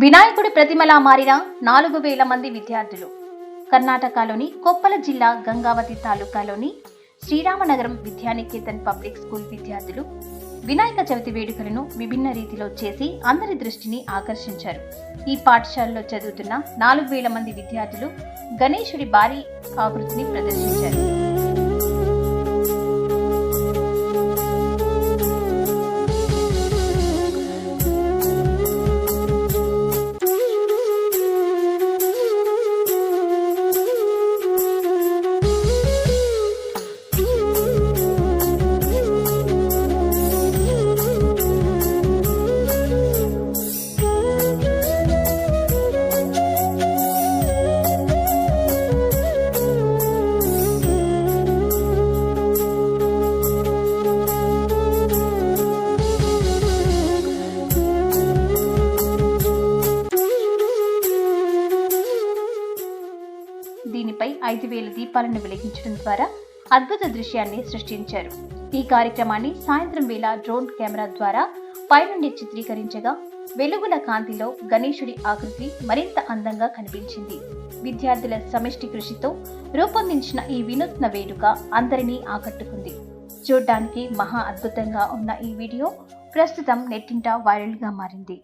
వినాయకుడి ప్రతిమలా మారిన 4000 మంది విద్యార్థులు. కర్ణాటకలోని కొప్పల జిల్లా గంగావతి తాలూకాలోని శ్రీరామనగరం విద్యానికేతన్ పబ్లిక్ స్కూల్ విద్యార్థులు వినాయక చవితి వేడుకలను విభిన్న రీతిలో చేసి అందరి దృష్టిని ఆకర్షించారు. ఈ పాఠశాలలో చదువుతున్న 4000 మంది విద్యార్థులు గణేశుడి భారీ ఆకృతిని ప్రదర్శించారు. దీనిపై 5000 దీపాలను వెలిగించడం ద్వారా అద్భుత దృశ్యాన్ని సృష్టించారు. ఈ కార్యక్రమాన్ని సాయంత్రం వేళ డ్రోన్ కెమెరా ద్వారా పైనుండి చిత్రీకరించగా వెలుగుల కాంతిలో గణేశుడి ఆకృతి మరింత అందంగా కనిపించింది. విద్యార్థుల సమిష్టి కృషితో రూపొందించిన ఈ వినూత్న వేడుక అందరినీ ఆకట్టుకుంది. చూడ్డానికి మహా అద్భుతంగా ఉన్న ఈ వీడియో ప్రస్తుతం నెట్టింట వైరల్గా మారింది.